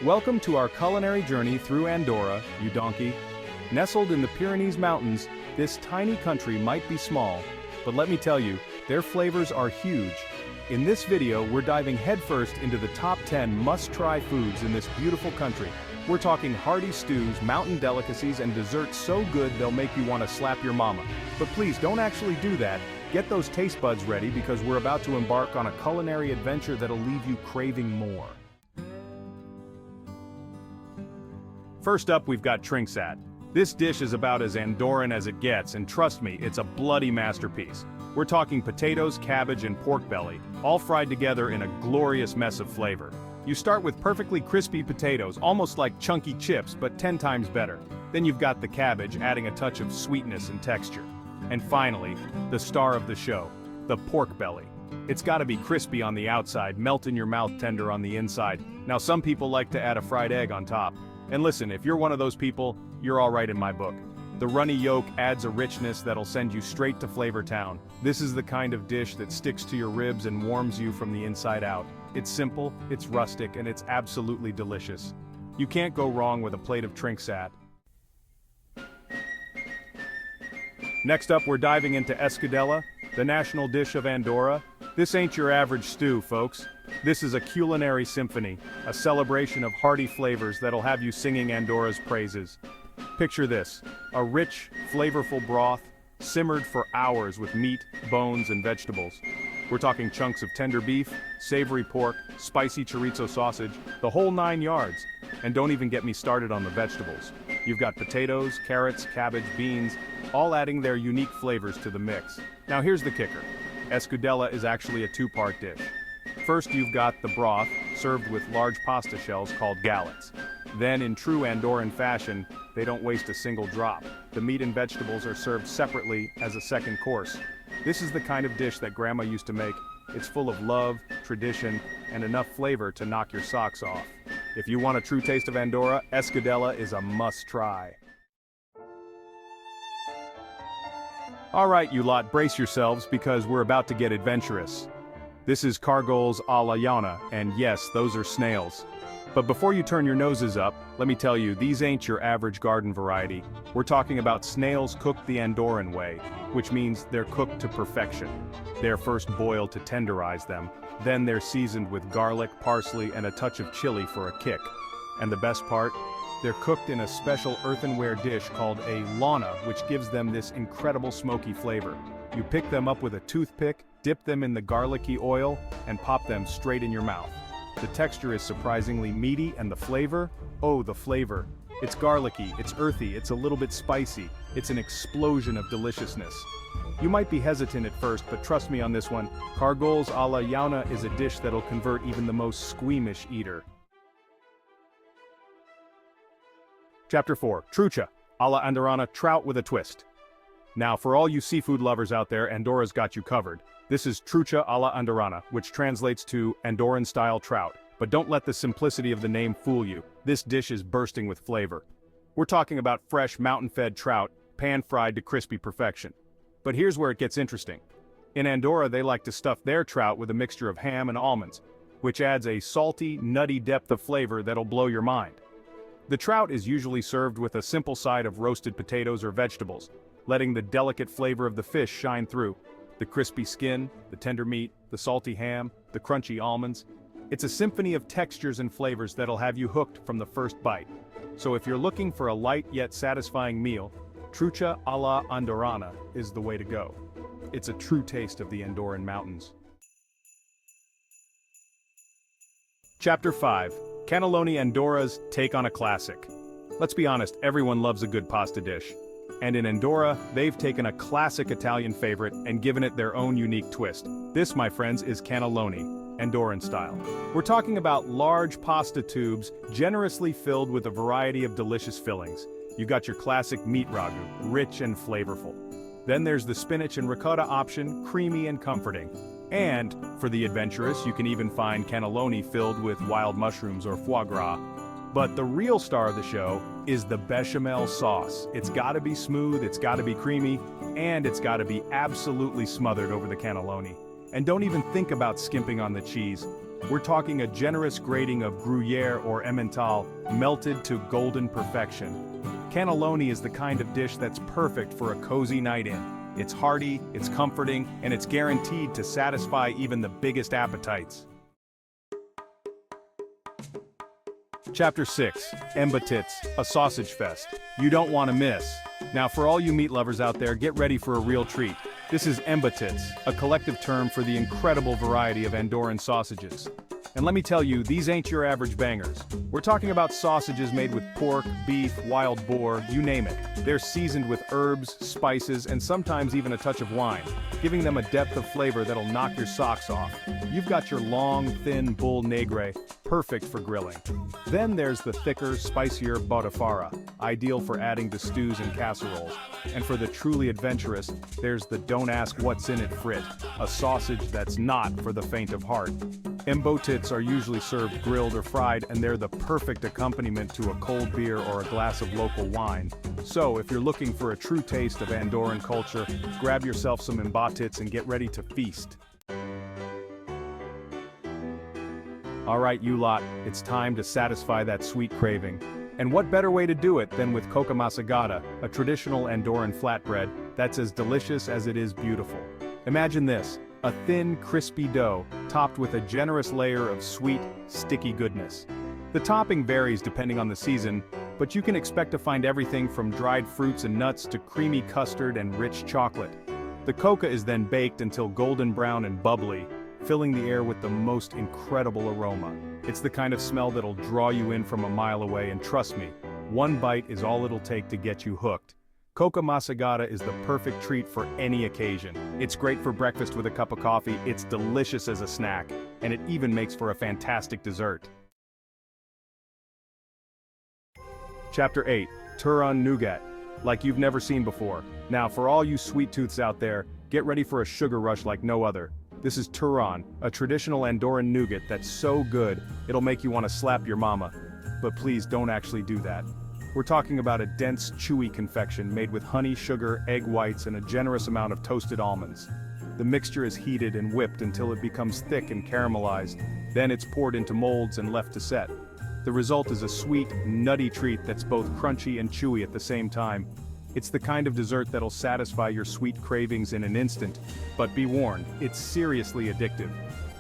Welcome to our culinary journey through Andorra, you donkey. Nestled in the Pyrenees mountains, this tiny country might be small, but let me tell you, their flavors are huge. In this video, we're diving headfirst into the top 10 must-try foods in this beautiful country. We're talking hearty stews, mountain delicacies, and desserts so good they'll make you want to slap your mama. But please don't actually do that. Get those taste buds ready because we're about to embark on a culinary adventure that'll leave you craving more. First up, we've got Trinxat. This dish is about as Andorran as it gets, and trust me, it's a bloody masterpiece. We're talking potatoes, cabbage, and pork belly, all fried together in a glorious mess of flavor. You start with perfectly crispy potatoes, almost like chunky chips, but 10 times better. Then you've got the cabbage, adding a touch of sweetness and texture. And finally, the star of the show, the pork belly. It's gotta be crispy on the outside, melt in your mouth tender on the inside. Now some people like to add a fried egg on top. And listen, if you're one of those people, you're alright in my book. The runny yolk adds a richness that'll send you straight to Flavor Town. This is the kind of dish that sticks to your ribs and warms you from the inside out. It's simple, it's rustic, and it's absolutely delicious. You can't go wrong with a plate of Trinxat. Next up, we're diving into Escudella, the national dish of Andorra. This ain't your average stew, folks. This is a culinary symphony, a celebration of hearty flavors that'll have you singing Andorra's praises. Picture this, a rich, flavorful broth, simmered for hours with meat, bones, and vegetables. We're talking chunks of tender beef, savory pork, spicy chorizo sausage, the whole 9 yards. And don't even get me started on the vegetables. You've got potatoes, carrots, cabbage, beans, all adding their unique flavors to the mix. Now here's the kicker. Escudella is actually a two-part dish. First you've got the broth, served with large pasta shells called gallets. Then in true Andorran fashion, they don't waste a single drop. The meat and vegetables are served separately as a second course. This is the kind of dish that Grandma used to make. It's full of love, tradition, and enough flavor to knock your socks off. If you want a true taste of Andorra, Escudella is a must-try. Alright, you lot, brace yourselves because we're about to get adventurous. This is Cargols a la Llauna, and yes, those are snails. But before you turn your noses up, let me tell you, these ain't your average garden variety. We're talking about snails cooked the Andorran way, which means they're cooked to perfection. They're first boiled to tenderize them, then they're seasoned with garlic, parsley, and a touch of chili for a kick. And the best part? They're cooked in a special earthenware dish called a Llauna, which gives them this incredible smoky flavor. You pick them up with a toothpick, dip them in the garlicky oil, and pop them straight in your mouth. The texture is surprisingly meaty, and the flavor? Oh, the flavor. It's garlicky, it's earthy, it's a little bit spicy. It's an explosion of deliciousness. You might be hesitant at first, but trust me on this one, Cargols a la Llauna is a dish that'll convert even the most squeamish eater. Chapter 4, Trucha, a la Andorrana, trout with a twist. Now, for all you seafood lovers out there, Andorra's got you covered. This is Trucha a la Andorrana, which translates to Andorran-style trout. But don't let the simplicity of the name fool you. This dish is bursting with flavor. We're talking about fresh, mountain-fed trout, pan-fried to crispy perfection. But here's where it gets interesting. In Andorra, they like to stuff their trout with a mixture of ham and almonds, which adds a salty, nutty depth of flavor that'll blow your mind. The trout is usually served with a simple side of roasted potatoes or vegetables, letting the delicate flavor of the fish shine through. The crispy skin, the tender meat, the salty ham, the crunchy almonds. It's a symphony of textures and flavors that'll have you hooked from the first bite. So if you're looking for a light yet satisfying meal, Trucha a la Andorrana is the way to go. It's a true taste of the Andorran mountains. Chapter 5, Cannelloni, Andorra's take on a classic. Let's be honest, everyone loves a good pasta dish. And in Andorra, they've taken a classic Italian favorite and given it their own unique twist. This, my friends, is Cannelloni, Andorran style. We're talking about large pasta tubes, generously filled with a variety of delicious fillings. You've got your classic meat ragu, rich and flavorful. Then there's the spinach and ricotta option, creamy and comforting. And, for the adventurous, you can even find cannelloni filled with wild mushrooms or foie gras. But the real star of the show is the bechamel sauce. It's gotta be smooth, it's gotta be creamy, and it's gotta be absolutely smothered over the cannelloni. And don't even think about skimping on the cheese. We're talking a generous grating of Gruyere or Emmental, melted to golden perfection. Cannelloni is the kind of dish that's perfect for a cozy night in. It's hearty, it's comforting, and it's guaranteed to satisfy even the biggest appetites. Chapter 6, Embotits, a sausage fest. You don't want to miss. Now for all you meat lovers out there, get ready for a real treat. This is Embotits, a collective term for the incredible variety of Andorran sausages. And let me tell you, these ain't your average bangers. We're talking about sausages made with pork, beef, wild boar, you name it. They're seasoned with herbs, spices, and sometimes even a touch of wine, giving them a depth of flavor that'll knock your socks off. You've got your long, thin bull negre, perfect for grilling. Then there's the thicker, spicier botifarra, ideal for adding to stews and casseroles. And for the truly adventurous, there's the don't ask what's in it frit, a sausage that's not for the faint of heart. Embotits are usually served grilled or fried, and they're the perfect accompaniment to a cold beer or a glass of local wine. So if you're looking for a true taste of Andorran culture, grab yourself some Embotits and get ready to feast. Alright you lot, it's time to satisfy that sweet craving. And what better way to do it than with Coca Massegada, a traditional Andorran flatbread that's as delicious as it is beautiful. Imagine this, a thin, crispy dough, topped with a generous layer of sweet, sticky goodness. The topping varies depending on the season, but you can expect to find everything from dried fruits and nuts to creamy custard and rich chocolate. The coca is then baked until golden brown and bubbly, filling the air with the most incredible aroma. It's the kind of smell that'll draw you in from a mile away, and trust me, one bite is all it'll take to get you hooked. Coca Massegada is the perfect treat for any occasion. It's great for breakfast with a cup of coffee, it's delicious as a snack, and it even makes for a fantastic dessert. Chapter 8, Turrón Nougat, like you've never seen before. Now for all you sweet tooths out there, get ready for a sugar rush like no other. This is Turrón, a traditional Andorran nougat that's so good, it'll make you want to slap your mama. But please don't actually do that. We're talking about a dense, chewy confection made with honey, sugar, egg whites, and a generous amount of toasted almonds. The mixture is heated and whipped until it becomes thick and caramelized. Then it's poured into molds and left to set. The result is a sweet, nutty treat that's both crunchy and chewy at the same time. It's the kind of dessert that'll satisfy your sweet cravings in an instant, but be warned, it's seriously addictive.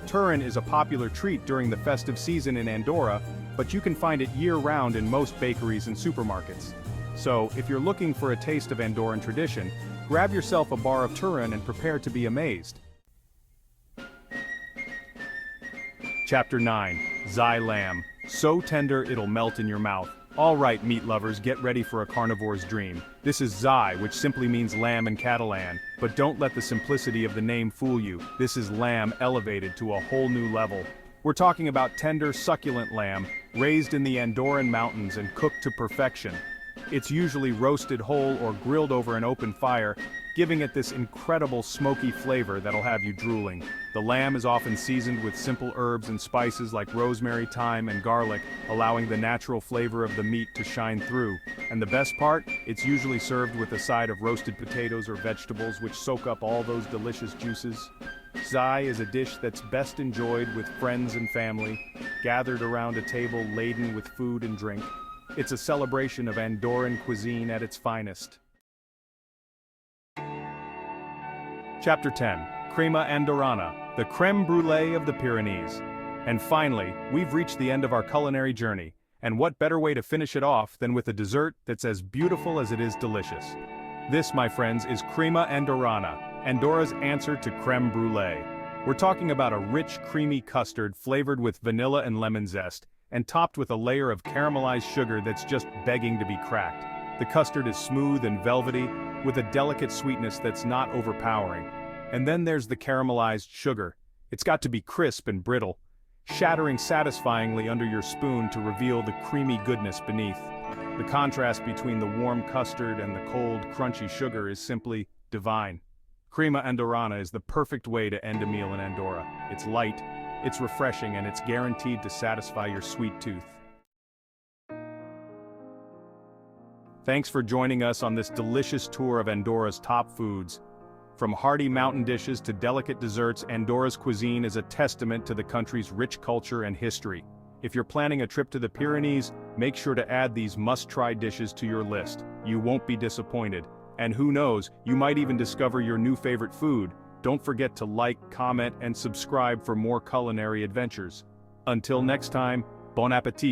Turrón is a popular treat during the festive season in Andorra, but you can find it year-round in most bakeries and supermarkets. So, if you're looking for a taste of Andorran tradition, grab yourself a bar of Turrón and prepare to be amazed. Chapter 9, Zai Lamb. So tender it'll melt in your mouth. Alright meat lovers, get ready for a carnivore's dream. This is Zai, which simply means lamb in Catalan, but don't let the simplicity of the name fool you. This is lamb elevated to a whole new level. We're talking about tender, succulent lamb, raised in the Andorran mountains and cooked to perfection. It's usually roasted whole or grilled over an open fire, giving it this incredible smoky flavor that'll have you drooling. The lamb is often seasoned with simple herbs and spices like rosemary, thyme, and garlic, allowing the natural flavor of the meat to shine through. And the best part? It's usually served with a side of roasted potatoes or vegetables which soak up all those delicious juices. Zai is a dish that's best enjoyed with friends and family, gathered around a table laden with food and drink. It's a celebration of Andorran cuisine at its finest. Chapter 10, Crema Andorrana, the crème brûlée of the Pyrenees. And finally, we've reached the end of our culinary journey, and what better way to finish it off than with a dessert that's as beautiful as it is delicious. This, my friends, is Crema Andorrana, Andorra's answer to crème brûlée. We're talking about a rich, creamy custard flavored with vanilla and lemon zest, and topped with a layer of caramelized sugar that's just begging to be cracked. The custard is smooth and velvety, with a delicate sweetness that's not overpowering. And then there's the caramelized sugar. It's got to be crisp and brittle, shattering satisfyingly under your spoon to reveal the creamy goodness beneath. The contrast between the warm custard and the cold, crunchy sugar is simply divine. Crema Andorrana is the perfect way to end a meal in Andorra. It's light, it's refreshing, and it's guaranteed to satisfy your sweet tooth. Thanks for joining us on this delicious tour of Andorra's top foods. From hearty mountain dishes to delicate desserts, Andorra's cuisine is a testament to the country's rich culture and history. If you're planning a trip to the Pyrenees, make sure to add these must-try dishes to your list. You won't be disappointed. And who knows, you might even discover your new favorite food. Don't forget to like, comment, and subscribe for more culinary adventures. Until next time, bon appétit!